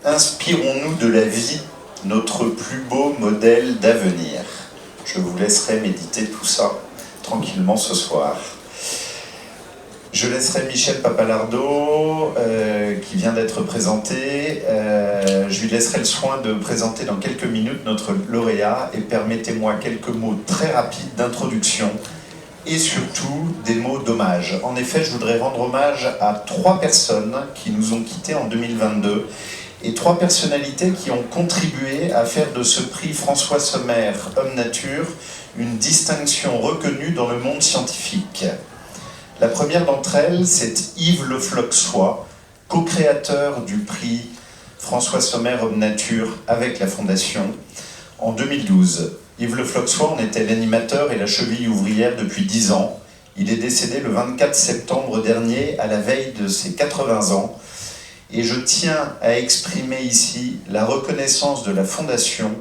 Inspirons-nous de la vie, notre plus beau modèle d'avenir. Je vous laisserai méditer tout ça tranquillement ce soir. Je laisserai Michel Papalardo, qui vient d'être présenté. Je lui laisserai le soin de présenter dans quelques minutes notre lauréat et permettez-moi quelques mots très rapides d'introduction et surtout des mots d'hommage. En effet, je voudrais rendre hommage à 3 personnes qui nous ont quittés en 2022 et 3 personnalités qui ont contribué à faire de ce prix François Sommer Homme Nature une distinction reconnue dans le monde scientifique. La première d'entre elles, c'est Yves Le Floxois, co-créateur du prix François Sommer Homme Nature avec la Fondation en 2012. Yves Le Floxois en était l'animateur et la cheville ouvrière depuis 10 ans. Il est décédé le 24 septembre dernier, à la veille de ses 80 ans. Et je tiens à exprimer ici la reconnaissance de la Fondation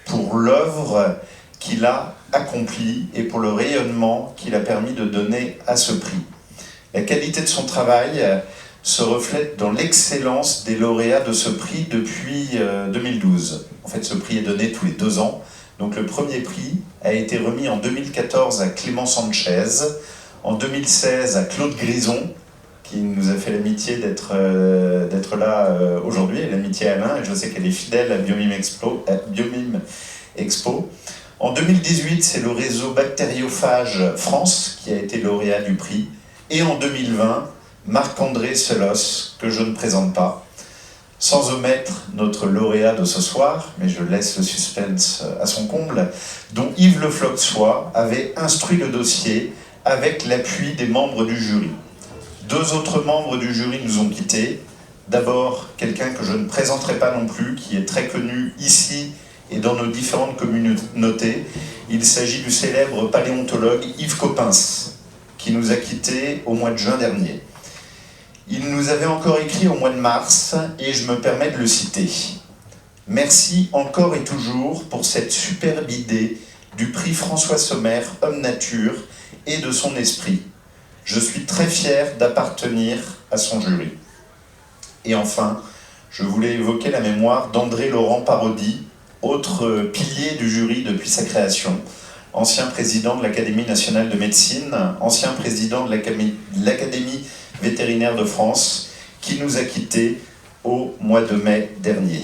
pour l'œuvre qu'il a accompli et pour le rayonnement qu'il a permis de donner à ce prix. La qualité de son travail se reflète dans l'excellence des lauréats de ce prix depuis 2012. En fait, ce prix est donné tous les 2 ans. Donc le premier prix a été remis en 2014 à Clément Sanchez, en 2016 à Claude Grison, qui nous a fait l'amitié d'être là aujourd'hui, et l'amitié à Alain, et je sais qu'elle est fidèle à Biomime Expo. En 2018, c'est le réseau Bactériophage France qui a été lauréat du prix. Et en 2020, Marc-André Selos, que je ne présente pas. Sans omettre notre lauréat de ce soir, mais je laisse le suspense à son comble, dont Yves Le Floxois avait instruit le dossier avec l'appui des membres du jury. 2 autres membres du jury nous ont quittés. D'abord, quelqu'un que je ne présenterai pas non plus, qui est très connu ici et dans nos différentes communautés. Il s'agit du célèbre paléontologue Yves Coppens, qui nous a quittés au mois de juin dernier. Il nous avait encore écrit au mois de mars, et je me permets de le citer. « Merci encore et toujours pour cette superbe idée du prix François Sommer Homme Nature et de son esprit. Je suis très fier d'appartenir à son jury. » Et enfin, je voulais évoquer la mémoire d'André Laurent Parodi, autre pilier du jury depuis sa création, ancien président de l'Académie nationale de médecine, ancien président de l'Académie vétérinaire de France, qui nous a quittés au mois de mai dernier.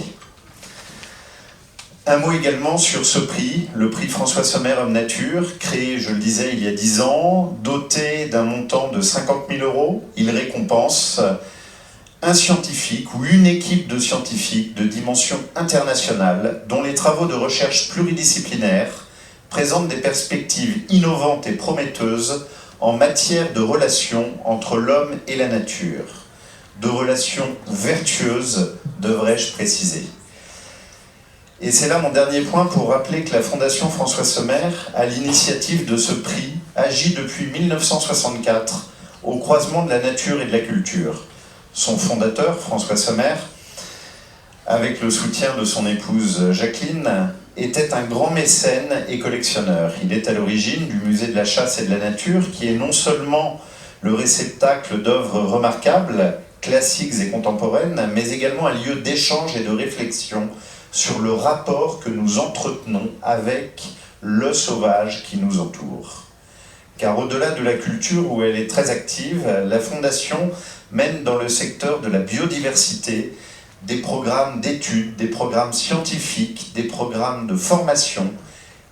Un mot également sur ce prix, le prix François Sommer Homme Nature, créé, je le disais, il y a 10 ans, doté d'un montant de 50 000 €. Il récompense un scientifique ou une équipe de scientifiques de dimension internationale dont les travaux de recherche pluridisciplinaires présentent des perspectives innovantes et prometteuses en matière de relations entre l'homme et la nature. De relations vertueuses, devrais-je préciser. Et c'est là mon dernier point pour rappeler que la Fondation François Sommer, à l'initiative de ce prix, agit depuis 1964 au croisement de la nature et de la culture. Son fondateur, François Sommer, avec le soutien de son épouse Jacqueline, était un grand mécène et collectionneur. Il est à l'origine du musée de la chasse et de la nature, qui est non seulement le réceptacle d'œuvres remarquables, classiques et contemporaines, mais également un lieu d'échange et de réflexion sur le rapport que nous entretenons avec le sauvage qui nous entoure. Car au-delà de la culture où elle est très active, la Fondation mène dans le secteur de la biodiversité des programmes d'études, des programmes scientifiques, des programmes de formation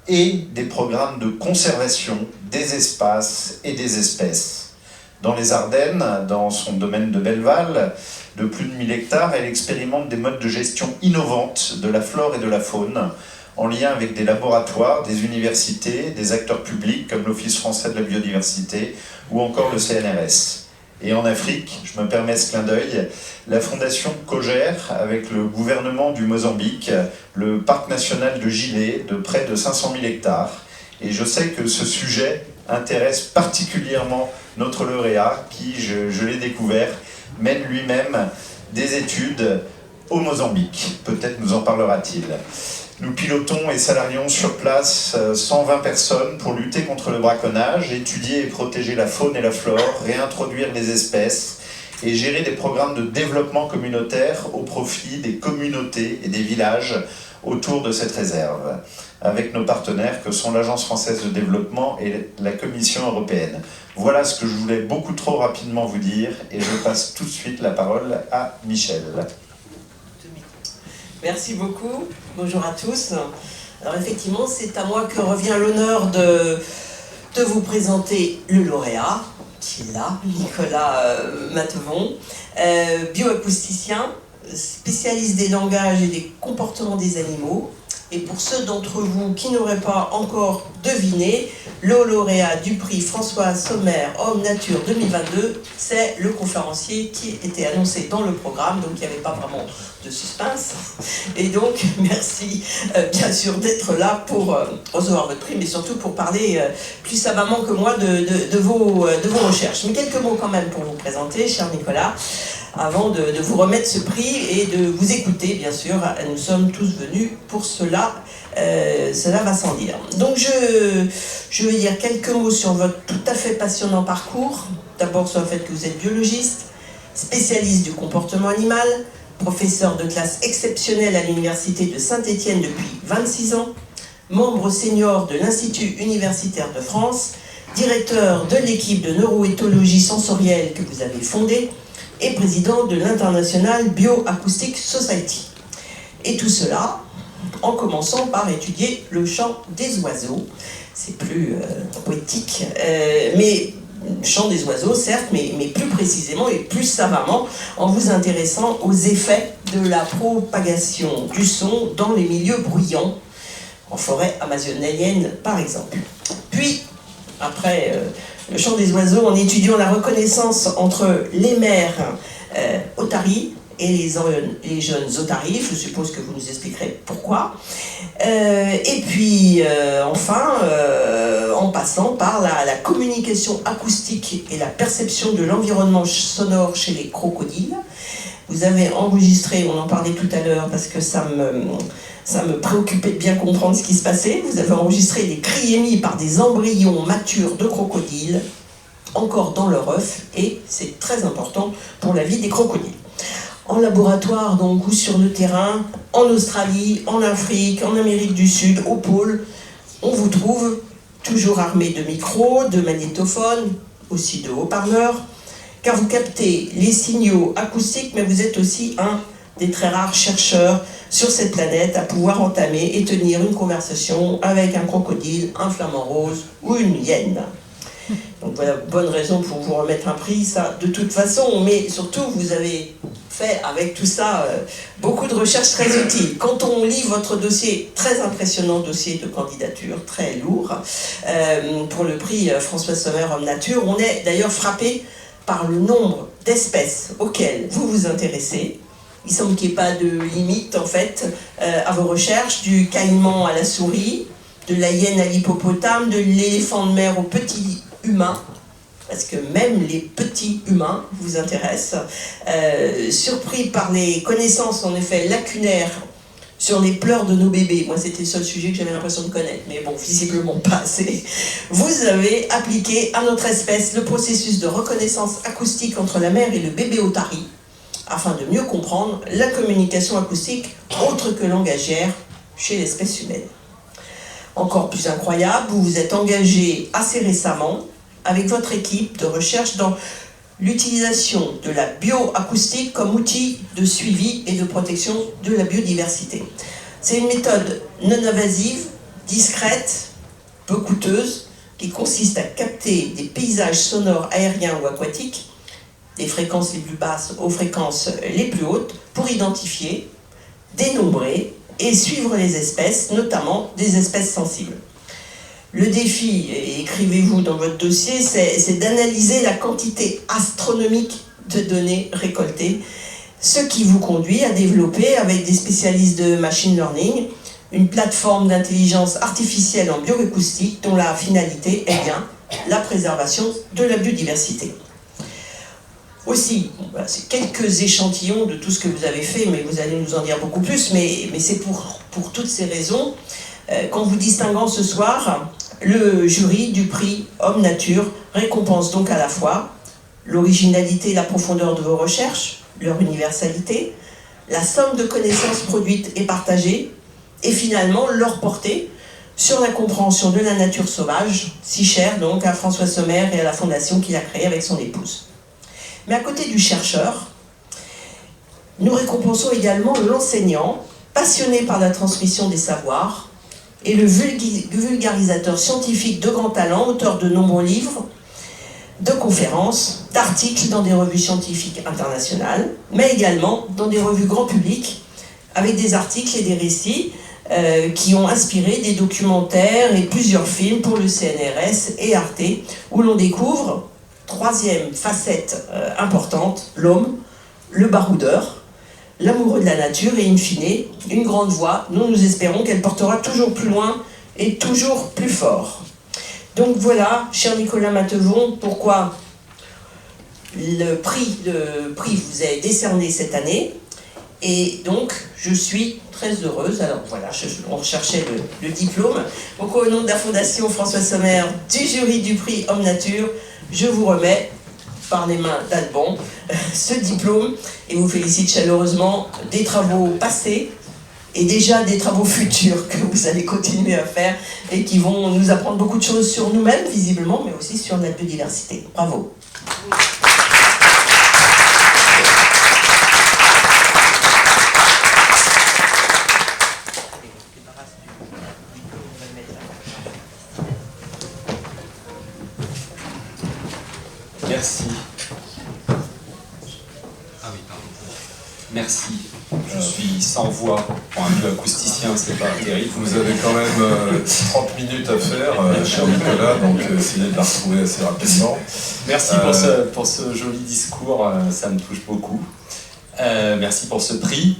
et des programmes de conservation des espaces et des espèces. Dans les Ardennes, dans son domaine de Belleval, de plus de 1000 hectares, elle expérimente des modes de gestion innovantes de la flore et de la faune, en lien avec des laboratoires, des universités, des acteurs publics comme l'Office français de la biodiversité ou encore le CNRS. Et en Afrique, je me permets ce clin d'œil, la Fondation cogère avec le gouvernement du Mozambique le parc national de Gilet de près de 500 000 hectares. Et je sais que ce sujet intéresse particulièrement notre lauréat qui, je l'ai découvert, mène lui-même des études au Mozambique. Peut-être nous en parlera-t-il. Nous pilotons et salarions sur place 120 personnes pour lutter contre le braconnage, étudier et protéger la faune et la flore, réintroduire les espèces et gérer des programmes de développement communautaire au profit des communautés et des villages autour de cette réserve, avec nos partenaires que sont l'Agence française de développement et la Commission européenne. Voilà ce que je voulais beaucoup trop rapidement vous dire, et je passe tout de suite la parole à Michel. Merci beaucoup, bonjour à tous. Alors effectivement, c'est à moi que revient l'honneur de vous présenter le lauréat, qui est là, Nicolas Mathevon, bioacousticien, spécialiste des langages et des comportements des animaux. Et pour ceux d'entre vous qui n'auraient pas encore deviné, le lauréat du prix François Sommer Homme Nature 2022, c'est le conférencier qui était annoncé dans le programme, donc il n'y avait pas vraiment de suspense. Et donc, merci bien sûr d'être là pour recevoir votre prix, mais surtout pour parler plus savamment que moi de vos recherches. Mais quelques mots quand même pour vous présenter, cher Nicolas, avant de vous remettre ce prix et de vous écouter, bien sûr. Nous sommes tous venus pour cela, cela va sans dire. Donc je vais dire quelques mots sur votre tout à fait passionnant parcours. D'abord sur le fait que vous êtes biologiste, spécialiste du comportement animal, professeur de classe exceptionnelle à l'université de Saint-Étienne depuis 26 ans, membre senior de l'Institut universitaire de France, directeur de l'équipe de neuroéthologie sensorielle que vous avez fondée, et président de l'International Bioacoustic Society. Et tout cela en commençant par étudier le chant des oiseaux. C'est plus poétique, mais chant des oiseaux, certes, mais plus précisément et plus savamment, en vous intéressant aux effets de la propagation du son dans les milieux bruyants, en forêt amazonienne par exemple. Puis, après le chant des oiseaux, en étudiant la reconnaissance entre les mères otaries et les jeunes otaries, je suppose que vous nous expliquerez pourquoi. Et puis, enfin, en passant par la communication acoustique et la perception de l'environnement sonore chez les crocodiles. Vous avez enregistré, on en parlait tout à l'heure parce que ça me préoccupait de bien comprendre ce qui se passait. Vous avez enregistré des cris émis par des embryons matures de crocodiles, encore dans leur œuf, et c'est très important pour la vie des crocodiles. En laboratoire, donc, ou sur le terrain, en Australie, en Afrique, en Amérique du Sud, au pôle, on vous trouve toujours armé de micros, de magnétophones, aussi de haut-parleurs, car vous captez les signaux acoustiques, mais vous êtes aussi un des très rares chercheurs sur cette planète à pouvoir entamer et tenir une conversation avec un crocodile, un flamant rose ou une hyène. Donc voilà, bonne raison pour vous remettre un prix, ça, de toute façon, mais surtout, vous avez fait avec tout ça beaucoup de recherches très utiles. Quand on lit votre dossier, très impressionnant dossier de candidature, très lourd, pour le prix François Sommer Homme Nature, on est d'ailleurs frappé par le nombre d'espèces auxquelles vous vous intéressez. Il semble qu'il n'y ait pas de limite, en fait, à vos recherches, du caïman à la souris, de la hyène à l'hippopotame, de l'éléphant de mer au petit humain, parce que même les petits humains vous intéressent. Surpris par les connaissances, en effet, lacunaires sur les pleurs de nos bébés. Moi, c'était le seul sujet que j'avais l'impression de connaître, mais bon, visiblement pas assez. Vous avez appliqué à notre espèce le processus de reconnaissance acoustique entre la mère et le bébé otari, afin de mieux comprendre la communication acoustique autre que langagière chez l'espèce humaine. Encore plus incroyable, vous vous êtes engagé assez récemment avec votre équipe de recherche dans l'utilisation de la bioacoustique comme outil de suivi et de protection de la biodiversité. C'est une méthode non invasive, discrète, peu coûteuse, qui consiste à capter des paysages sonores aériens ou aquatiques, des fréquences les plus basses aux fréquences les plus hautes, pour identifier, dénombrer et suivre les espèces, notamment des espèces sensibles. Le défi, et écrivez-vous dans votre dossier, c'est d'analyser la quantité astronomique de données récoltées, ce qui vous conduit à développer, avec des spécialistes de machine learning, une plateforme d'intelligence artificielle en bioacoustique dont la finalité est bien la préservation de la biodiversité. Aussi, c'est quelques échantillons de tout ce que vous avez fait, mais vous allez nous en dire beaucoup plus, mais c'est pour toutes ces raisons qu'en vous distinguant ce soir, le jury du prix Homme Nature récompense donc à la fois l'originalité et la profondeur de vos recherches, leur universalité, la somme de connaissances produites et partagées, et finalement leur portée sur la compréhension de la nature sauvage, si chère donc à François Sommer et à la fondation qu'il a créée avec son épouse. Mais à côté du chercheur, nous récompensons également l'enseignant, passionné par la transmission des savoirs, et le vulgarisateur scientifique de grand talent, auteur de nombreux livres, de conférences, d'articles dans des revues scientifiques internationales, mais également dans des revues grand public, avec des articles et des récits qui ont inspiré des documentaires et plusieurs films pour le CNRS et Arte, où l'on découvre, troisième facette importante, l'homme, le baroudeur, l'amoureux de la nature et in fine, une grande voix. Nous espérons qu'elle portera toujours plus loin et toujours plus fort. Donc voilà, cher Nicolas Mathevon, pourquoi le prix vous est décerné cette année. Et donc, je suis très heureuse. Alors voilà, on recherchait le diplôme. Donc au nom de la Fondation François Sommer, du jury du prix Homme Nature, je vous remets par les mains d'Alban ce diplôme et vous félicite chaleureusement des travaux passés et déjà des travaux futurs que vous allez continuer à faire et qui vont nous apprendre beaucoup de choses sur nous-mêmes, visiblement, mais aussi sur la biodiversité. Bravo. Merci. Ah oui, pardon. Merci. Je suis sans voix. Pour un bioacousticien, c'est pas terrible. Vous avez quand même 30 minutes à faire, cher Nicolas, donc essayez de la retrouver assez rapidement. Merci pour ce joli discours, ça me touche beaucoup. Merci pour ce prix.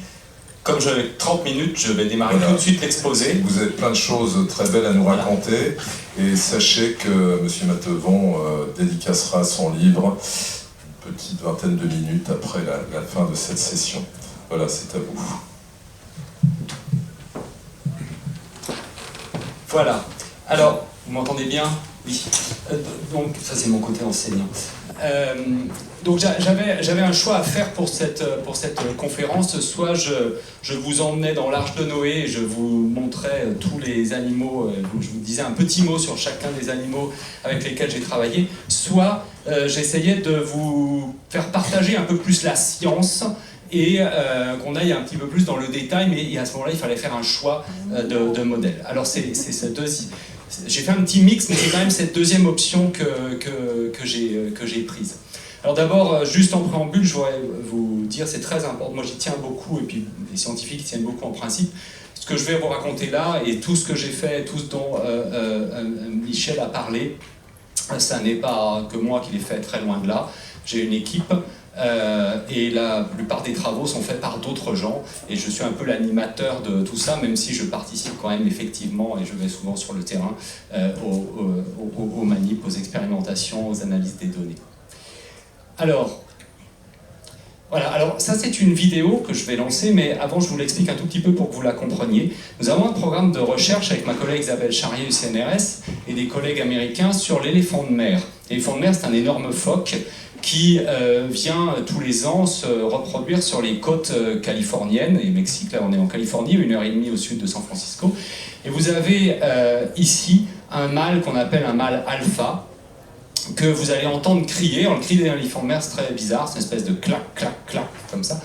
Comme j'avais 30 minutes, je vais démarrer tout de suite l'exposé. Vous avez plein de choses très belles à nous raconter. Et sachez que M. Mathevon dédicacera son livre une petite vingtaine de minutes après la fin de cette session. Voilà, c'est à vous. Voilà. Alors, vous m'entendez bien? Oui. Donc, ça c'est mon côté enseignant. Donc j'avais un choix à faire pour cette conférence. Soit je vous emmenais dans l'Arche de Noé et je vous montrais tous les animaux, je vous disais un petit mot sur chacun des animaux avec lesquels j'ai travaillé, soit j'essayais de vous faire partager un peu plus la science et qu'on aille un petit peu plus dans le détail, mais à ce moment-là il fallait faire un choix de modèle. Alors c'est ces deux... J'ai fait un petit mix, mais c'est quand même cette deuxième option que j'ai prise. Alors d'abord, juste en préambule, je voudrais vous dire, c'est très important, moi j'y tiens beaucoup, et puis les scientifiques y tiennent beaucoup en principe. Ce que je vais vous raconter là, et tout ce que j'ai fait, tout ce dont Michel a parlé, ça n'est pas que moi qui l'ai fait, très loin de là. J'ai une équipe, et la plupart des travaux sont faits par d'autres gens, et je suis un peu l'animateur de tout ça, même si je participe quand même effectivement, et je vais souvent sur le terrain, aux manips, aux expérimentations, aux analyses des données. Alors, voilà, alors ça c'est une vidéo que je vais lancer, mais avant je vous l'explique un tout petit peu pour que vous la compreniez. Nous avons un programme de recherche avec ma collègue Isabelle Charrier du CNRS et des collègues américains sur l'éléphant de mer. L'éléphant de mer, c'est un énorme phoque qui vient tous les ans se reproduire sur les côtes californiennes et Mexique. Là on est en Californie, 1h30 au sud de San Francisco. Et vous avez ici un mâle qu'on appelle un mâle alpha, que vous allez entendre crier. Alors, le cri d'un éléphant de mer, c'est très bizarre, c'est une espèce de clac, clac, clac, comme ça.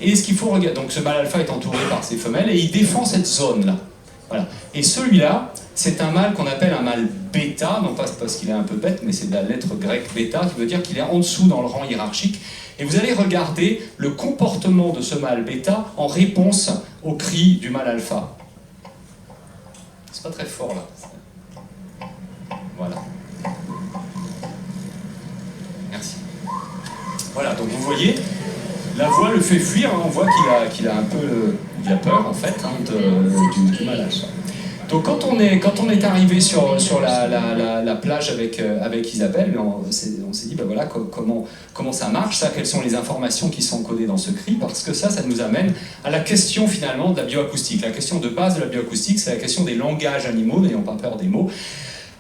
Et ce qu'il faut regarder, donc ce mâle alpha est entouré par ses femelles et il défend cette zone-là. Voilà. Et celui-là, c'est un mâle qu'on appelle un mâle bêta, non pas parce qu'il est un peu bête, mais c'est de la lettre grecque bêta, qui veut dire qu'il est en dessous dans le rang hiérarchique. Et vous allez regarder le comportement de ce mâle bêta en réponse au cri du mâle alpha. C'est pas très fort là. Voilà. Merci. Voilà, donc vous voyez, la voix le fait fuir, hein, on voit qu'il a un peu il a peur en fait du mâle alpha. Donc quand on est arrivé sur la plage avec Isabelle, on s'est dit ben voilà comment ça marche, ça, quelles sont les informations qui sont codées dans ce cri, parce que ça nous amène à la question finalement de la bioacoustique. La question de base de la bioacoustique, c'est la question des langages animaux, n'ayons pas peur des mots.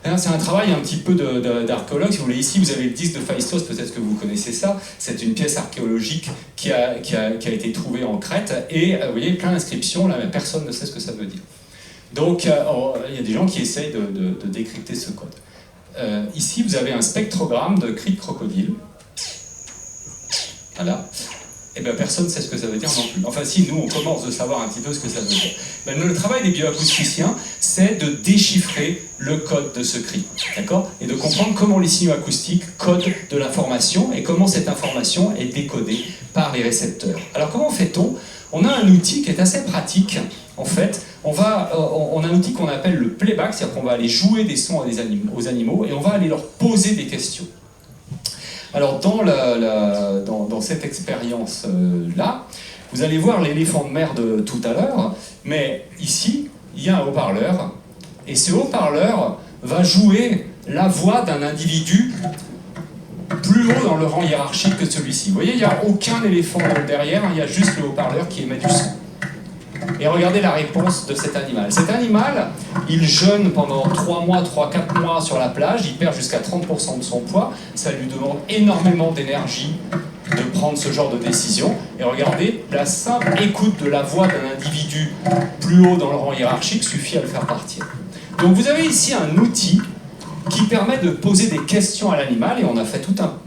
C'est un travail un petit peu d'archéologue. Si vous voulez, ici, vous avez le disque de Phaistos, peut-être que vous connaissez ça. C'est une pièce archéologique qui a été trouvée en Crète. Et vous voyez, plein d'inscriptions, là, mais personne ne sait ce que ça veut dire. Donc, il y a des gens qui essayent de décrypter ce code. Ici, vous avez un spectrogramme de cris de crocodile. Voilà. Et bien personne ne sait ce que ça veut dire non plus. Enfin si, nous on commence de savoir un petit peu ce que ça veut dire. Ben, le travail des bioacousticiens, c'est de déchiffrer le code de ce cri, d'accord? Et de comprendre comment les signaux acoustiques codent de l'information et comment cette information est décodée par les récepteurs. Alors comment fait-on? On a un outil qui est assez pratique, en fait. On a un outil qu'on appelle le playback, c'est-à-dire qu'on va aller jouer des sons aux animaux et on va aller leur poser des questions. Alors dans cette expérience-là, vous allez voir l'éléphant de mer de tout à l'heure, mais ici, il y a un haut-parleur, et ce haut-parleur va jouer la voix d'un individu plus haut dans le rang hiérarchique que celui-ci. Vous voyez, il n'y a aucun éléphant derrière, il y a juste le haut-parleur qui émet du son. Et regardez la réponse de cet animal. Cet animal, il jeûne pendant 3 mois, 3-4 mois sur la plage, il perd jusqu'à 30% de son poids, ça lui demande énormément d'énergie de prendre ce genre de décision. Et regardez, la simple écoute de la voix d'un individu plus haut dans le rang hiérarchique suffit à le faire partir. Donc vous avez ici un outil qui permet de poser des questions à l'animal, et on a fait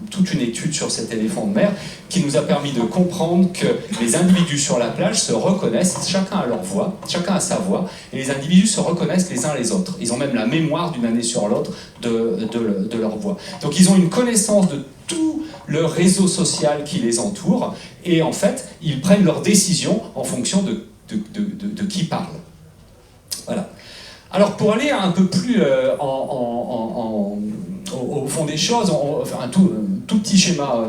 toute une étude sur cet éléphant de mer qui nous a permis de comprendre que les individus sur la plage se reconnaissent, chacun a leur voix, chacun a sa voix, et les individus se reconnaissent les uns les autres. Ils ont même la mémoire d'une année sur l'autre de leur voix. Donc ils ont une connaissance de tout le réseau social qui les entoure, et en fait, ils prennent leurs décisions en fonction de qui parle. Voilà. Alors pour aller un peu plus au fond des choses, un tout petit schéma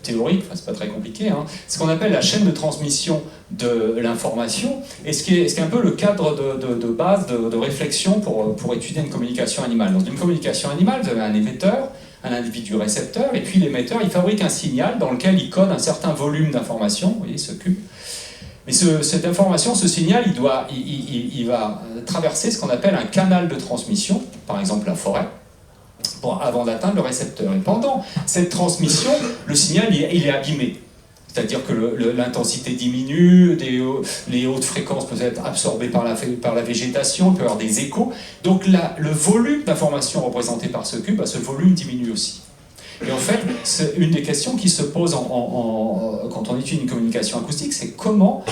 théorique, enfin c'est pas très compliqué, hein, ce qu'on appelle la chaîne de transmission de l'information, et ce qui est un peu le cadre de base de réflexion pour étudier une communication animale. Dans une communication animale, vous avez un émetteur, un individu récepteur, et puis l'émetteur, il fabrique un signal dans lequel il code un certain volume d'informations, vous voyez ce cube. Mais cette information, ce signal, il va traverser ce qu'on appelle un canal de transmission, par exemple la forêt, avant d'atteindre le récepteur. Et pendant cette transmission, le signal il est abîmé. C'est-à-dire que l'intensité diminue, les hautes fréquences peuvent être absorbées par la végétation, il peut y avoir des échos. Donc le volume d'informations représenté par ce cube, ce volume diminue aussi. Et en fait, c'est une des questions qui se pose quand on étudie une communication acoustique, c'est comment,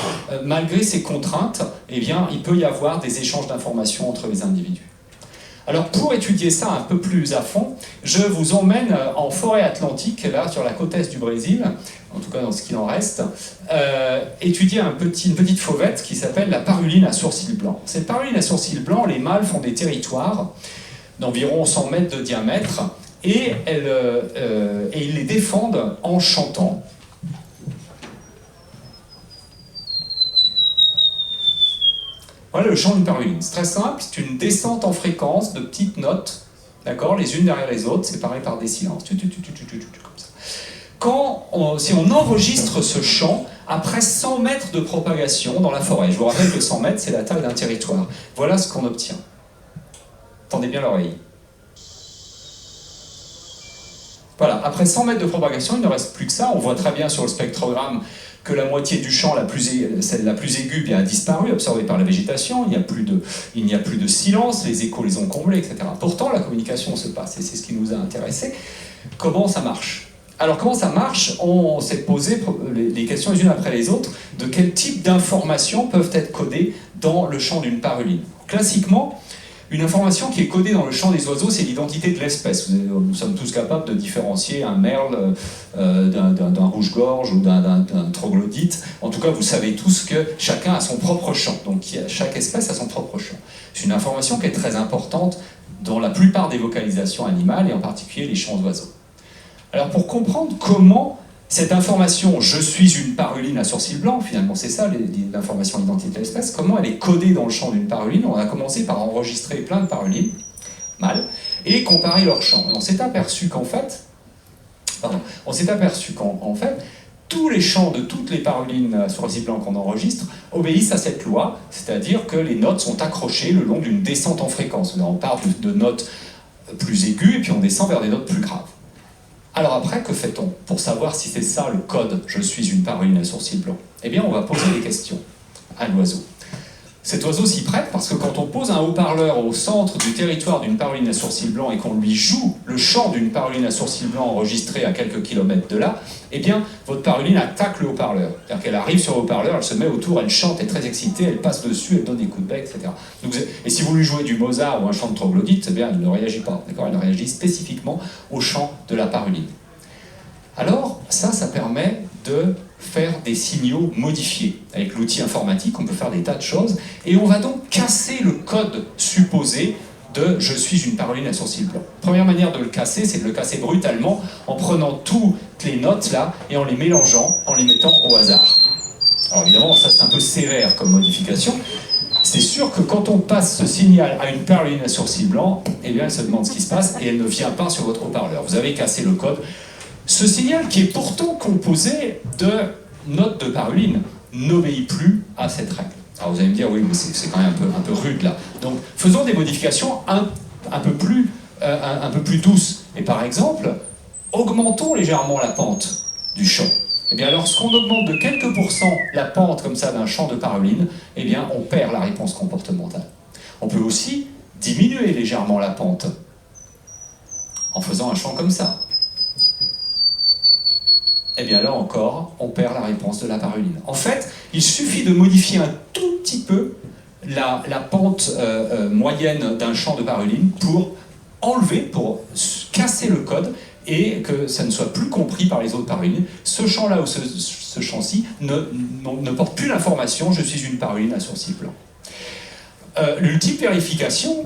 malgré ces contraintes, eh bien, il peut y avoir des échanges d'informations entre les individus. Alors pour étudier ça un peu plus à fond, je vous emmène en forêt atlantique, là sur la côte est du Brésil, en tout cas dans ce qu'il en reste, étudier une petite fauvette qui s'appelle la paruline à sourcils blancs. Cette paruline à sourcils blancs, les mâles font des territoires d'environ 100 mètres de diamètre, et ils les défendent en chantant. Voilà le chant d'une paruline. C'est très simple, c'est une descente en fréquence de petites notes, d'accord, les unes derrière les autres, séparées par des silences, comme ça. Si on enregistre ce chant, après 100 mètres de propagation dans la forêt, je vous rappelle que 100 mètres, c'est la taille d'un territoire, voilà ce qu'on obtient. Tendez bien l'oreille. Voilà, après 100 mètres de propagation, il ne reste plus que ça. On voit très bien sur le spectrogramme que la moitié du champ, celle la plus aiguë, bien, a disparu, absorbée par la végétation. Il n'y a plus de silence, les échos les ont comblés, etc. Pourtant, la communication se passe, et c'est ce qui nous a intéressés. Comment ça marche? Alors, comment ça marche? On s'est posé les questions les unes après les autres de quel type d'informations peuvent être codées dans le champ d'une paruline. Classiquement, une information qui est codée dans le champ des oiseaux, c'est l'identité de l'espèce. Nous sommes tous capables de différencier un merle d'un rouge-gorge ou d'un troglodyte. En tout cas, vous savez tous que chacun a son propre champ. Donc chaque espèce a son propre champ. C'est une information qui est très importante dans la plupart des vocalisations animales, et en particulier les chants d'oiseaux. Alors pour comprendre comment cette information « je suis une paruline à sourcils blancs », finalement c'est ça l'information d'identité de l'espèce, comment elle est codée dans le champ d'une paruline? On a commencé par enregistrer plein de parulines mâles et comparer leur chant. Et on s'est aperçu qu'en fait, tous les chants de toutes les parulines à sourcils blancs qu'on enregistre obéissent à cette loi, c'est-à-dire que les notes sont accrochées le long d'une descente en fréquence. On parle de notes plus aiguës, et puis on descend vers des notes plus graves. Alors après, que fait-on pour savoir si c'est ça le code « je suis une paruline à sourcils blancs » Eh bien, on va poser des questions à l'oiseau. Cet oiseau s'y prête parce que quand on pose un haut-parleur au centre du territoire d'une paruline à sourcils blancs et qu'on lui joue le chant d'une paruline à sourcils blancs enregistré à quelques kilomètres de là, eh bien, votre paruline attaque le haut-parleur. C'est-à-dire qu'elle arrive sur le haut-parleur, elle se met autour, elle chante, elle est très excitée, elle passe dessus, elle donne des coups de bec, etc. Donc, et si vous lui jouez du Mozart ou un chant de troglodyte, eh bien, elle ne réagit pas. D'accord ? Elle réagit spécifiquement au chant de la paruline. Alors, ça permet de faire des signaux modifiés. Avec l'outil informatique, on peut faire des tas de choses, et on va donc casser le code supposé de « je suis une paruline à sourcils blancs ». Première manière de le casser, c'est de le casser brutalement en prenant toutes les notes là et en les mélangeant, en les mettant au hasard. Alors évidemment, ça c'est un peu sévère comme modification. C'est sûr que quand on passe ce signal à une paruline à sourcils blancs, eh bien elle se demande ce qui se passe et elle ne vient pas sur votre haut-parleur. Vous avez cassé le code. Ce signal, qui est pourtant composé de notes de paruline, n'obéit plus à cette règle. Alors vous allez me dire, oui, mais c'est quand même un peu rude là. Donc faisons des modifications un peu plus douces. Et par exemple, augmentons légèrement la pente du chant. Eh bien, lorsqu'on augmente de quelques pourcents la pente comme ça d'un chant de paruline, eh bien, on perd la réponse comportementale. On peut aussi diminuer légèrement la pente en faisant un chant comme ça. Eh bien là encore, on perd la réponse de la paruline. En fait, il suffit de modifier un tout petit peu la pente moyenne d'un chant de paruline pour enlever, pour casser le code et que ça ne soit plus compris par les autres parulines. Ce chant-là ou ce chant-ci ne porte plus l'information « je suis une paruline à sourcils blancs ». L'ultime vérification,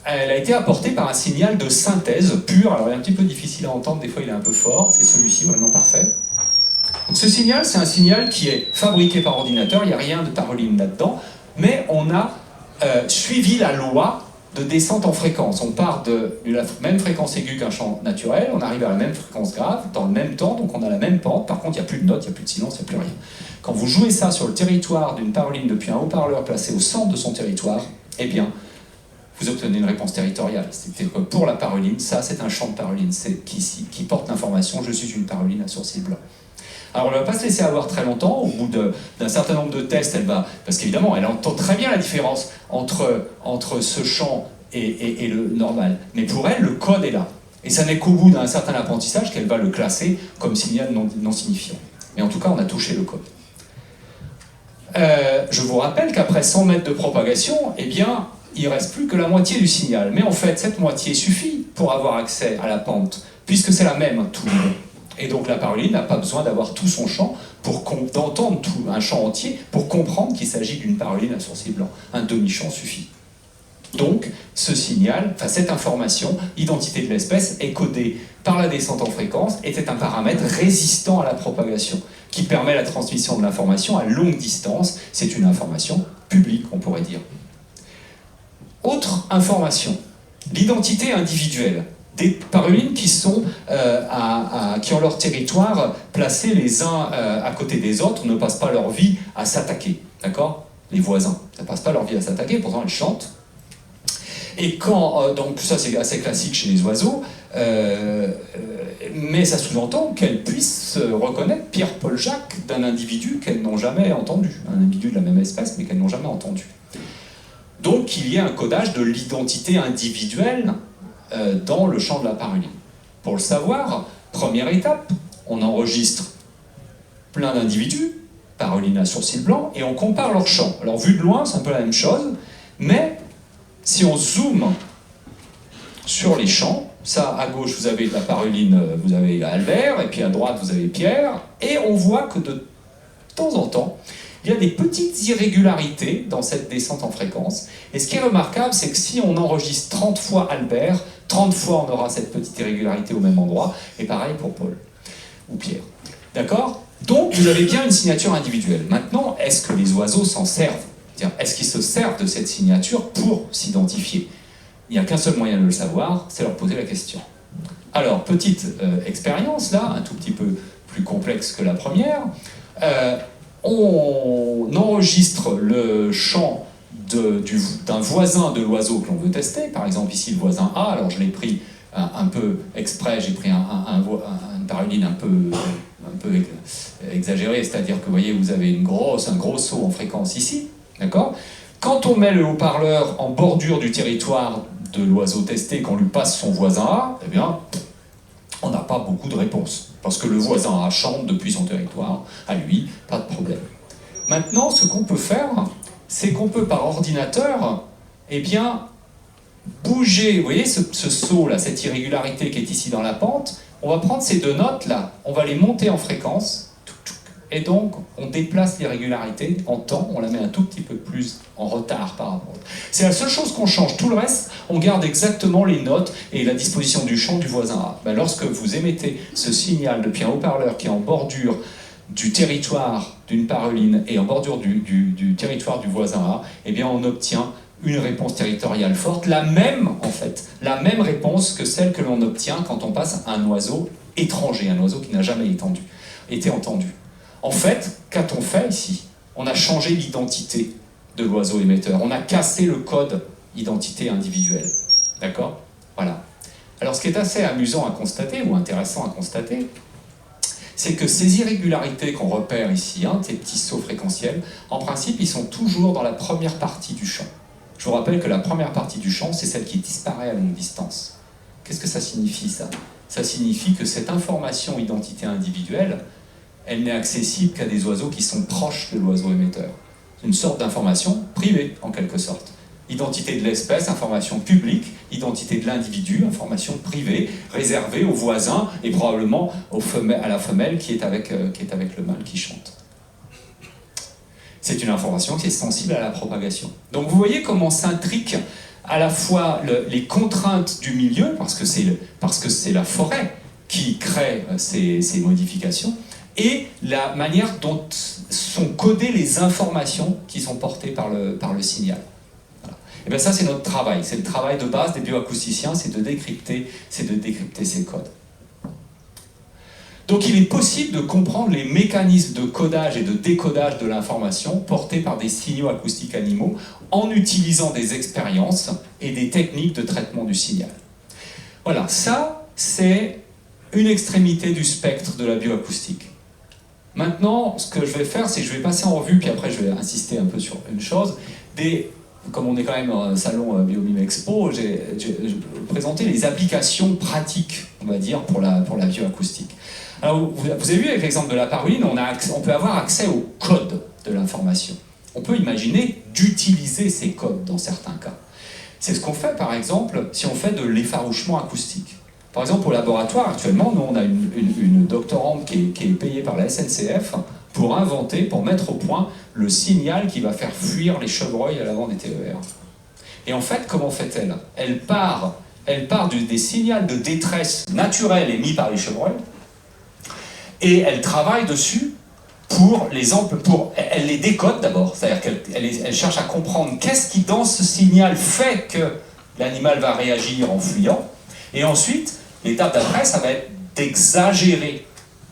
elle a été apportée par un signal de synthèse pur. Alors il est un petit peu difficile à entendre, des fois il est un peu fort, c'est celui-ci, vraiment parfait. Donc ce signal, c'est un signal qui est fabriqué par ordinateur, il n'y a rien de paruline là-dedans, mais on a suivi la loi de descente en fréquence. On part de la même fréquence aiguë qu'un chant naturel, on arrive à la même fréquence grave, dans le même temps, donc on a la même pente, par contre il n'y a plus de notes, il n'y a plus de silence, il n'y a plus rien. Quand vous jouez ça sur le territoire d'une paruline depuis un haut-parleur placé au centre de son territoire, eh bien, vous obtenez une réponse territoriale. C'est-à-dire que pour la paruline, ça c'est un chant de paruline qui porte l'information « je suis une paruline à sourcils blancs ». Alors on ne va pas se laisser avoir très longtemps, au bout d'un certain nombre de tests, parce qu'évidemment elle entend très bien la différence entre ce chant et le normal. Mais pour elle, le code est là. Et ça n'est qu'au bout d'un certain apprentissage qu'elle va le classer comme signal non signifiant. Mais en tout cas, on a touché le code. Je vous rappelle qu'après 100 mètres de propagation, eh bien, il ne reste plus que la moitié du signal. Mais en fait, cette moitié suffit pour avoir accès à la pente, puisque c'est la même tout le long. Et donc la paruline n'a pas besoin d'avoir tout son chant, d'entendre un chant entier, pour comprendre qu'il s'agit d'une paruline à sourcils blancs. Un demi-chant suffit. Donc, ce signal, cette information, identité de l'espèce, est codée par la descente en fréquence, était un paramètre résistant à la propagation, qui permet la transmission de l'information à longue distance. C'est une information publique, on pourrait dire. Autre information, l'identité individuelle. Des parulines qui ont leur territoire placé les uns à côté des autres, ne passent pas leur vie à s'attaquer, d'accord ? Les voisins, ça ne passe pas leur vie à s'attaquer, pourtant elles chantent. Et quand, donc ça c'est assez classique chez les oiseaux, mais ça sous-entend qu'elles puissent reconnaître Pierre-Paul Jacques d'un individu qu'elles n'ont jamais entendu, un individu de la même espèce mais qu'elles n'ont jamais entendu. Donc il y a un codage de l'identité individuelle dans le champ de la paruline. Pour le savoir, première étape, on enregistre plein d'individus, paruline à sourcils blancs, et on compare leurs chants. Alors vu de loin, c'est un peu la même chose, mais si on zoome sur les chants, ça à gauche vous avez la paruline, vous avez Albert, et puis à droite vous avez Pierre, et on voit que de temps en temps, il y a des petites irrégularités dans cette descente en fréquence. Et ce qui est remarquable, c'est que si on enregistre 30 fois Albert, 30 fois on aura cette petite irrégularité au même endroit, et pareil pour Paul ou Pierre. D'accord ? Donc vous avez bien une signature individuelle. Maintenant, est-ce que les oiseaux s'en servent ? Est-ce qu'ils se servent de cette signature pour s'identifier ? Il n'y a qu'un seul moyen de le savoir, c'est leur poser la question. Alors, petite expérience là, un tout petit peu plus complexe que la première. On enregistre le chant d'un voisin de l'oiseau que l'on veut tester, par exemple ici le voisin A, alors je l'ai pris un peu exprès, j'ai pris une paruline un peu exagérée, c'est-à-dire que vous voyez, vous avez un gros saut en fréquence ici, d'accord? Quand on met le haut-parleur en bordure du territoire de l'oiseau testé, qu'on lui passe son voisin A, eh bien, on n'a pas beaucoup de réponses, parce que le voisin A chante depuis son territoire, à lui, pas de problème. Maintenant, ce qu'on peut faire, c'est qu'on peut par ordinateur, eh bien, bouger, vous voyez ce saut-là, cette irrégularité qui est ici dans la pente, on va prendre ces deux notes-là, on va les monter en fréquence, et donc on déplace l'irrégularité en temps, on la met un tout petit peu plus en retard par rapport. C'est la seule chose qu'on change, tout le reste, on garde exactement les notes et la disposition du chant du voisin A. Ben, lorsque vous émettez ce signal depuis un haut-parleur qui est en bordure du territoire d'une paruline et en bordure du territoire du voisin A, eh bien on obtient une réponse territoriale forte, la même réponse que celle que l'on obtient quand on passe un oiseau étranger, un oiseau qui n'a jamais été entendu. En fait, qu'a-t-on fait ici? On a changé l'identité de l'oiseau émetteur, on a cassé le code identité individuelle. D'accord? Voilà. Alors ce qui est assez amusant à constater, ou intéressant à constater, c'est que ces irrégularités qu'on repère ici, ces petits sauts fréquentiels, en principe, ils sont toujours dans la première partie du champ. Je vous rappelle que la première partie du champ, c'est celle qui disparaît à longue distance. Qu'est-ce que ça signifie, ça? Ça signifie que cette information identité individuelle, elle n'est accessible qu'à des oiseaux qui sont proches de l'oiseau émetteur. C'est une sorte d'information privée, en quelque sorte. Identité de l'espèce, information publique, identité de l'individu, information privée, réservée aux voisins et probablement à la femelle qui est avec le mâle qui chante. C'est une information qui est sensible à la propagation. Donc vous voyez comment s'intriquent à la fois les contraintes du milieu, parce que c'est la forêt qui crée ces modifications, et la manière dont sont codées les informations qui sont portées par le signal. Voilà. Et bien ça, c'est notre travail. C'est le travail de base des bioacousticiens, c'est de décrypter ces codes. Donc il est possible de comprendre les mécanismes de codage et de décodage de l'information portés par des signaux acoustiques animaux en utilisant des expériences et des techniques de traitement du signal. Voilà, ça, c'est une extrémité du spectre de la bioacoustique. Maintenant, ce que je vais faire, c'est que je vais passer en revue, puis après je vais insister un peu sur une chose. Comme on est quand même dans un salon Biomime Expo, j'ai présenté les applications pratiques, on va dire, pour la bioacoustique. Alors, vous avez vu avec l'exemple de la paruline, on peut avoir accès au code de l'information. On peut imaginer d'utiliser ces codes dans certains cas. C'est ce qu'on fait, par exemple, si on fait de l'effarouchement acoustique. Par exemple, au laboratoire, actuellement, nous, on a une doctorante qui est payée par la SNCF pour mettre au point le signal qui va faire fuir les chevreuils à l'avant des TER. Et en fait, comment fait-elle? Elle part des signaux de détresse naturels émis par les chevreuils, et elle travaille dessus elle les décode d'abord, c'est-à-dire qu'elle cherche à comprendre qu'est-ce qui dans ce signal fait que l'animal va réagir en fuyant, et ensuite, l'étape d'après, ça va être d'exagérer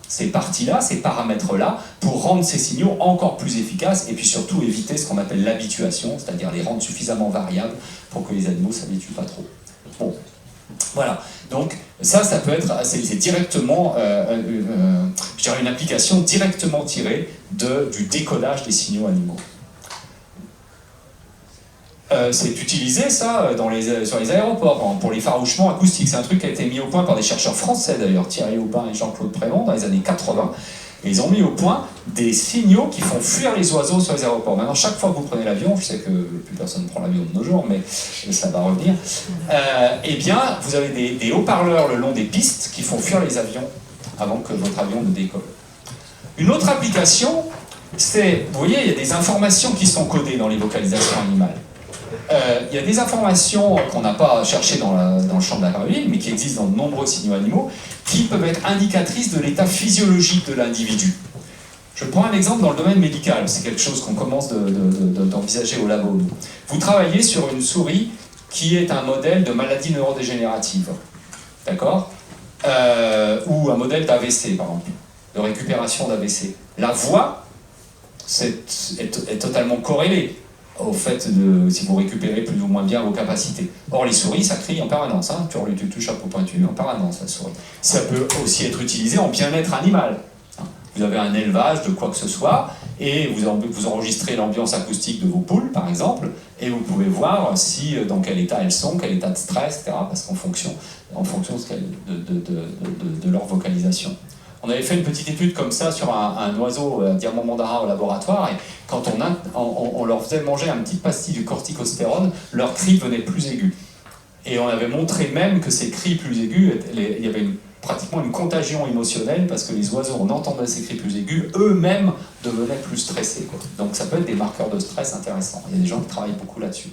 ces parties-là, ces paramètres-là, pour rendre ces signaux encore plus efficaces, et puis surtout éviter ce qu'on appelle l'habituation, c'est-à-dire les rendre suffisamment variables pour que les animaux ne s'habituent pas trop. Bon. Voilà, donc ça peut être, c'est directement, je dirais une application directement tirée du décodage des signaux animaux. C'est utilisé ça sur les aéroports, pour l'effarouchement acoustique. C'est un truc qui a été mis au point par des chercheurs français d'ailleurs, Thierry Aubin et Jean-Claude Prémont dans les années 80. Et ils ont mis au point des signaux qui font fuir les oiseaux sur les aéroports. Maintenant, chaque fois que vous prenez l'avion, je sais que plus personne ne prend l'avion de nos jours, mais ça va revenir, eh bien, vous avez des haut-parleurs le long des pistes qui font fuir les avions avant que votre avion ne décolle. Une autre application, c'est, vous voyez, il y a des informations qui sont codées dans les vocalisations animales. Il y a des informations qu'on n'a pas cherchées dans le champ de la paruline, mais qui existent dans de nombreux signaux animaux, qui peuvent être indicatrices de l'état physiologique de l'individu. Je prends un exemple dans le domaine médical, c'est quelque chose qu'on commence d'envisager au labo. Vous travaillez sur une souris qui est un modèle de maladie neurodégénérative, d'accord? Ou un modèle d'AVC, par exemple, de récupération d'AVC. La voix est totalement corrélée. au fait de si vous récupérez plus ou moins bien vos capacités. Or, les souris, ça crie en permanence. Hein. Tu touches chapeau pointu en permanence, la souris. Ça peut aussi être utilisé en bien-être animal. Vous avez un élevage de quoi que ce soit, et vous enregistrez l'ambiance acoustique de vos poules, par exemple, et vous pouvez voir si, dans quel état elles sont, quel état de stress, etc., parce qu'en fonction de leur vocalisation. On avait fait une petite étude comme ça sur un oiseau diamant mandarin au laboratoire, et quand on leur faisait manger un petit pastille du corticostérone, leurs cris venaient plus aigus. Et on avait montré même que ces cris plus aigus, il y avait pratiquement une contagion émotionnelle, parce que les oiseaux, en entendant ces cris plus aigus, eux-mêmes devenaient plus stressés, quoi. Donc ça peut être des marqueurs de stress intéressants. Il y a des gens qui travaillent beaucoup là-dessus.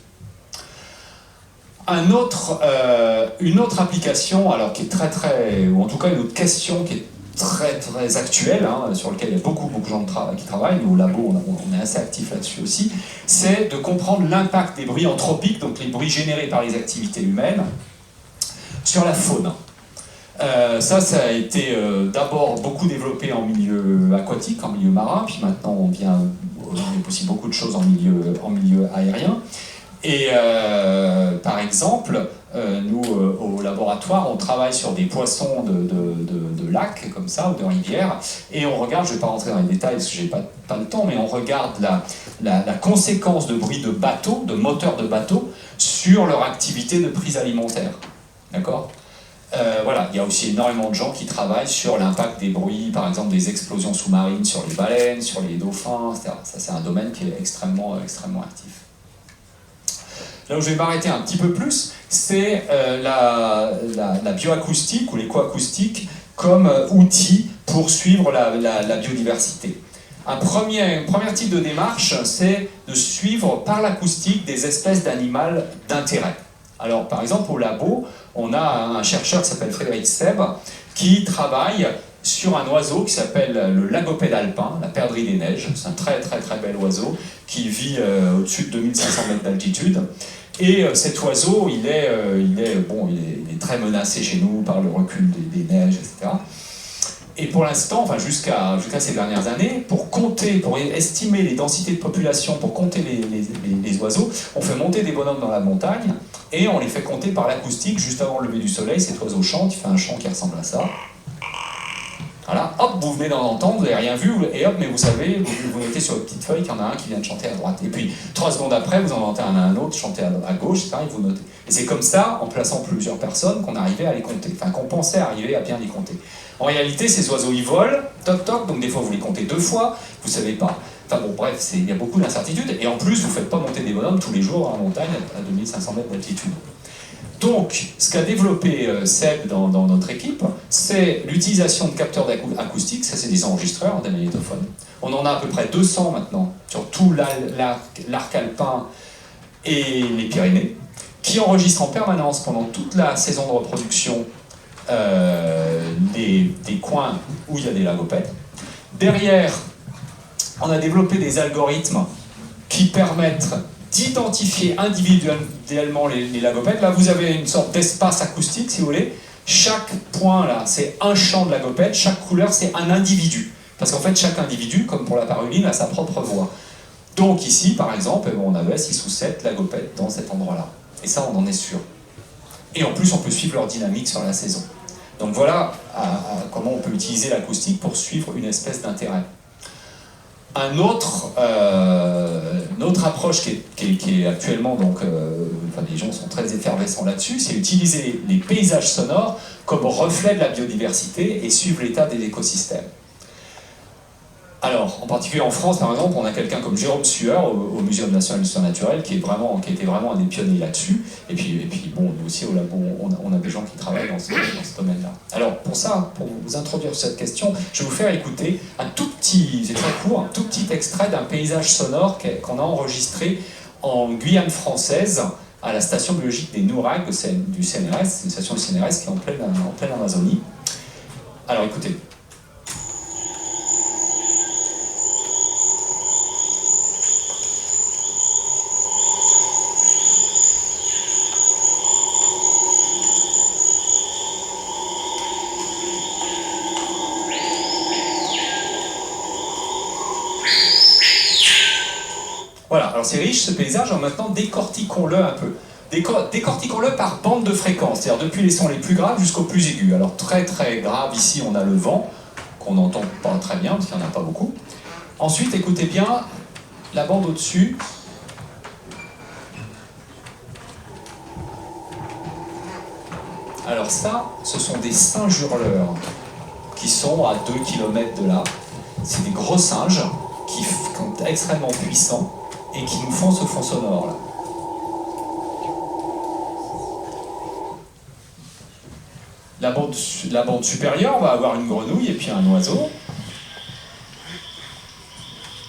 Une autre application, alors qui est très, ou en tout cas une autre question qui est très actuelle, hein, sur laquelle il y a beaucoup de gens qui travaillent, nous au labo on est assez actifs là-dessus aussi, c'est de comprendre l'impact des bruits anthropiques, donc les bruits générés par les activités humaines, sur la faune. Ça a été d'abord beaucoup développé en milieu aquatique, en milieu marin, puis maintenant il y a aussi beaucoup de choses en milieu aérien. Et par exemple, nous au laboratoire, on travaille sur des poissons de lacs comme ça, ou de rivières, et on regarde, je ne vais pas rentrer dans les détails parce que je n'ai pas le temps, mais on regarde la conséquence de bruit de bateaux, de moteurs de bateaux, sur leur activité de prise alimentaire. D'accord ? Voilà, il y a aussi énormément de gens qui travaillent sur l'impact des bruits, par exemple des explosions sous-marines sur les baleines, sur les dauphins, etc. Ça, c'est un domaine qui est extrêmement actif. Là où je vais m'arrêter un petit peu plus, c'est la bioacoustique ou l'écoacoustique comme outil pour suivre la biodiversité. Un premier type de démarche, c'est de suivre par l'acoustique des espèces d'animaux d'intérêt. Alors, par exemple, au labo, on a un chercheur qui s'appelle Frédéric Seb, qui travaille sur un oiseau qui s'appelle le lagopède alpin, la perdrix des neiges. C'est un très bel oiseau qui vit au-dessus de 2500 mètres d'altitude. Et cet oiseau, il est très menacé chez nous par le recul des neiges, etc. Et pour l'instant, enfin jusqu'à ces dernières années, pour estimer les densités de population, pour compter les oiseaux, on fait monter des bonhommes dans la montagne et on les fait compter par l'acoustique juste avant le lever du soleil. Cet oiseau chante, il fait un chant qui ressemble à ça. Voilà, hop, vous venez d'en entendre, vous n'avez rien vu, et hop, mais vous savez, vous notez sur votre petite feuille qu'il y en a un qui vient de chanter à droite. Et puis, 3 secondes après, vous en entendez un autre chanter à gauche, etc., et vous notez. Et c'est comme ça, en plaçant plusieurs personnes, qu'on arrivait à les compter, enfin qu'on pensait arriver à bien les compter. En réalité, ces oiseaux, ils volent, toc toc, donc des fois vous les comptez 2 fois, vous savez pas. Enfin bon, bref, il y a beaucoup d'incertitudes, et en plus, vous ne faites pas monter des bonhommes tous les jours en montagne à 2500 mètres d'altitude. Donc, ce qu'a développé Seb dans notre équipe, c'est l'utilisation de capteurs acoustiques, ça c'est des enregistreurs, des magnétophones. On en a à peu près 200 maintenant, sur tout l'arc alpin et les Pyrénées, qui enregistrent en permanence pendant toute la saison de reproduction des coins où il y a des lagopèdes. Derrière, on a développé des algorithmes qui permettent d'identifier individuellement les lagopèdes. Là, vous avez une sorte d'espace acoustique, si vous voulez. Chaque point, là, c'est un champ de lagopède. Chaque couleur, c'est un individu. Parce qu'en fait, chaque individu, comme pour la paruline, a sa propre voix. Donc ici, par exemple, on avait 6 ou 7 lagopèdes dans cet endroit-là. Et ça, on en est sûr. Et en plus, on peut suivre leur dynamique sur la saison. Donc voilà comment on peut utiliser l'acoustique pour suivre une espèce d'intérêt. Une autre approche qui est actuellement, donc, les gens sont très effervescents là-dessus, c'est utiliser les paysages sonores comme reflet de la biodiversité et suivre l'état des écosystèmes. Alors, en particulier en France, par exemple, on a quelqu'un comme Jérôme Sueur au Muséum national d'histoire naturelle qui était vraiment un des pionniers là-dessus. Et puis bon, nous aussi au labo, on a des gens qui travaillent dans ce domaine-là. Alors, pour vous introduire cette question, je vais vous faire écouter un tout petit, c'est très court, un tout petit extrait d'un paysage sonore qu'on a enregistré en Guyane française, à la station biologique des Nouragues du CNRS, une station du CNRS qui est en pleine Amazonie. Alors, écoutez. Voilà, alors c'est riche ce paysage, alors maintenant décortiquons-le un peu. Décortiquons-le par bande de fréquence, c'est-à-dire depuis les sons les plus graves jusqu'aux plus aigus. Alors très très grave, ici on a le vent, qu'on n'entend pas très bien, parce qu'il n'y en a pas beaucoup. Ensuite, écoutez bien la bande au-dessus. Alors ça, ce sont des singes hurleurs, qui sont à 2 km de là. C'est des gros singes qui sont extrêmement puissants et qui nous font ce fond sonore là. La bande supérieure va avoir une grenouille et puis un oiseau.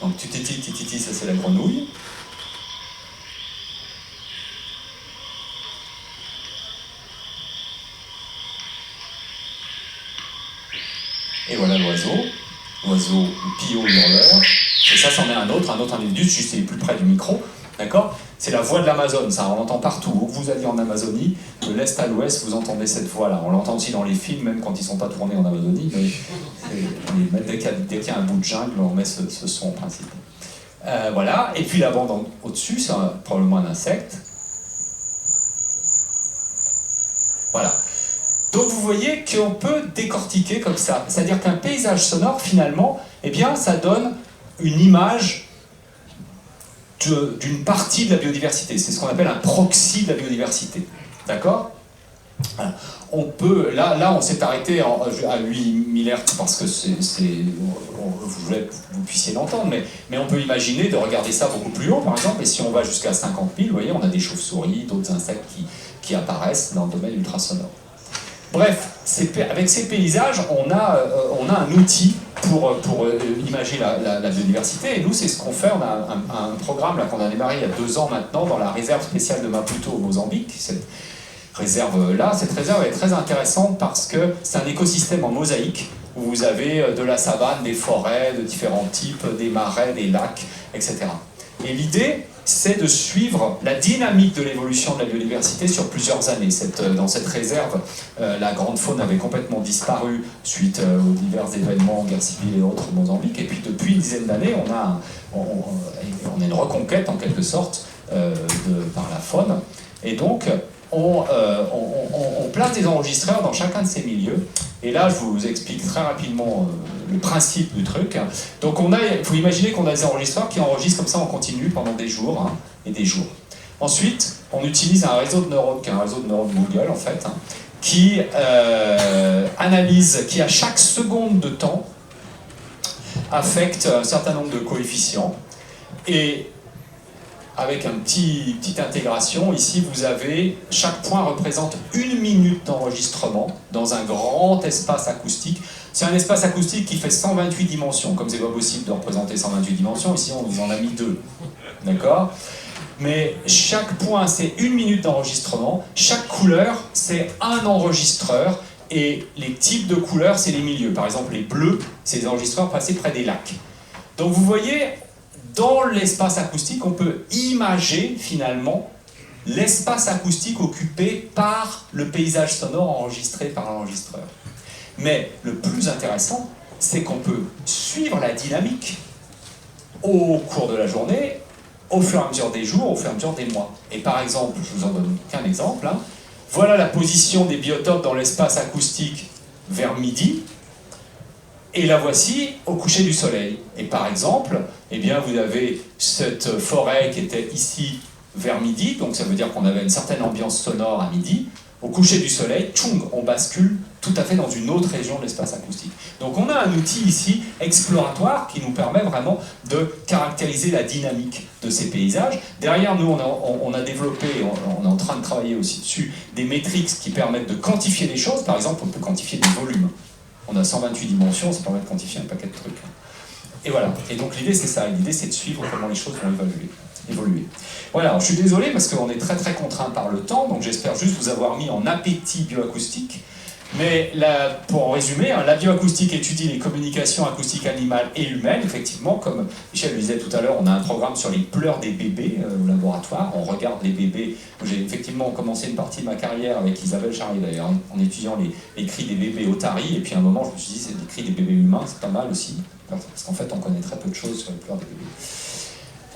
Donc tutiti, ça c'est la grenouille. Et voilà l'oiseau. L'oiseau, le piot hurleur. Et ça, c'en est un autre individu, juste il est plus près du micro. D'accord ? C'est la voix de l'Amazone, ça, on l'entend partout. Où vous alliez en Amazonie, de l'est à l'ouest, vous entendez cette voix-là. On l'entend aussi dans les films, même quand ils ne sont pas tournés en Amazonie, mais dès qu'il y a un bout de jungle, on met ce son en principe. Voilà, et puis la bande au-dessus, c'est probablement un insecte. Voilà. Donc vous voyez qu'on peut décortiquer comme ça. C'est-à-dire qu'un paysage sonore, finalement, eh bien, ça donne une image d'une partie de la biodiversité. C'est ce qu'on appelle un proxy de la biodiversité. D'accord ? Voilà. On peut, là on s'est arrêté à 8000 Hz parce que je voulais que vous puissiez l'entendre, mais on peut imaginer de regarder ça beaucoup plus haut, par exemple, et si on va jusqu'à 50 000, vous voyez, on a des chauves-souris, d'autres insectes qui apparaissent dans le domaine ultrasonore. Bref, avec ces paysages, on a un outil pour imager la biodiversité, et nous, c'est ce qu'on fait. On a un programme qu'on a démarré il y a 2 ans maintenant dans la réserve spéciale de Maputo au Mozambique. Cette réserve est très intéressante parce que c'est un écosystème en mosaïque où vous avez de la savane, des forêts de différents types, des marais, des lacs, etc. Et l'idée, c'est de suivre la dynamique de l'évolution de la biodiversité sur plusieurs années. Dans cette réserve, la grande faune avait complètement disparu suite aux divers événements, guerre civile et autres au Mozambique. Et puis depuis une dizaine d'années, on a une reconquête en quelque sorte par la faune. Et donc, on place des enregistreurs dans chacun de ces milieux. Et là, je vous explique très rapidement le principe du truc. Donc il faut imaginer qu'on a des enregistreurs qui enregistrent comme ça en continu pendant des jours et des jours. Ensuite, on utilise un réseau de neurones, qui est un réseau de neurones Google en fait, qui analyse, qui à chaque seconde de temps affecte un certain nombre de coefficients. Et avec une petite intégration, ici vous avez, chaque point représente 1 minute d'enregistrement dans un grand espace acoustique. C'est un espace acoustique qui fait 128 dimensions, comme c'est pas possible de représenter 128 dimensions, ici on vous en a mis 2, d'accord ? Mais chaque point c'est 1 minute d'enregistrement, chaque couleur c'est un enregistreur, et les types de couleurs c'est les milieux. Par exemple les bleus, c'est des enregistreurs passés près des lacs. Donc vous voyez, dans l'espace acoustique, on peut imager finalement l'espace acoustique occupé par le paysage sonore enregistré par l'enregistreur. Mais le plus intéressant, c'est qu'on peut suivre la dynamique au cours de la journée, au fur et à mesure des jours, au fur et à mesure des mois. Et par exemple, je vous en donne qu'un exemple, voilà la position des biotopes dans l'espace acoustique vers midi, et la voici au coucher du soleil. Et par exemple, eh bien, vous avez cette forêt qui était ici vers midi, donc ça veut dire qu'on avait une certaine ambiance sonore à midi. Au coucher du soleil, tchoung, on bascule tout à fait dans une autre région de l'espace acoustique. Donc on a un outil ici exploratoire qui nous permet vraiment de caractériser la dynamique de ces paysages. Derrière nous, on a développé, on est en train de travailler aussi dessus, des métriques qui permettent de quantifier les choses. Par exemple, on peut quantifier des volumes. On a 128 dimensions, ça permet de quantifier un paquet de trucs. Et voilà. Et donc l'idée c'est ça, l'idée c'est de suivre comment les choses vont évoluer. Voilà, alors, je suis désolé parce qu'on est très très contraint par le temps, donc j'espère juste vous avoir mis en appétit bioacoustique. Mais là, pour en résumer, la bioacoustique étudie les communications acoustiques animales et humaines. Effectivement, comme Michel le disait tout à l'heure, on a un programme sur les pleurs des bébés au laboratoire. On regarde les bébés. J'ai effectivement commencé une partie de ma carrière avec Isabelle Charrier d'ailleurs, en étudiant les cris des bébés otaries. Et puis à un moment, je me suis dit, c'est des cris des bébés humains, c'est pas mal aussi. Parce qu'en fait, on connaît très peu de choses sur les pleurs des bébés.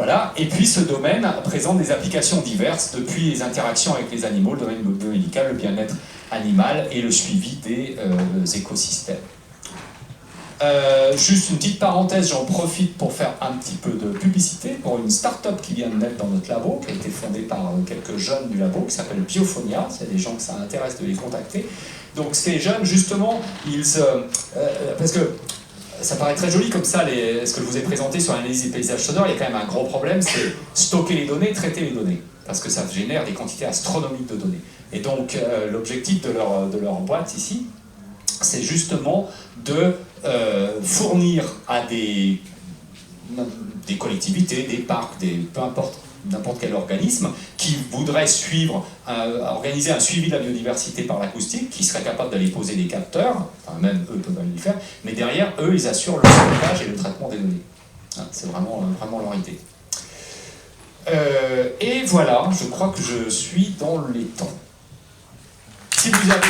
Voilà. Et puis ce domaine présente des applications diverses, depuis les interactions avec les animaux, le domaine biomédical, le bien-être animal et le suivi des écosystèmes. Juste une petite parenthèse, j'en profite pour faire un petit peu de publicité pour une start-up qui vient de naître dans notre labo, qui a été fondée par quelques jeunes du labo, qui s'appelle Biophonia. S'il y a des gens que ça intéresse de les contacter. Donc ces jeunes, justement, parce que ça paraît très joli comme ça, ce que je vous ai présenté sur l'analyse des paysages sonores, il y a quand même un gros problème, c'est stocker les données, traiter les données, parce que ça génère des quantités astronomiques de données. Et donc l'objectif de leur boîte ici, c'est justement de fournir à des collectivités, des parcs, peu importe, n'importe quel organisme qui voudrait organiser un suivi de la biodiversité par l'acoustique, qui serait capable d'aller poser des capteurs, enfin même eux peuvent aller le faire, mais derrière eux ils assurent le stockage et le traitement des données. C'est vraiment leur idée. Et voilà, je crois que je suis dans les temps. Si vous avez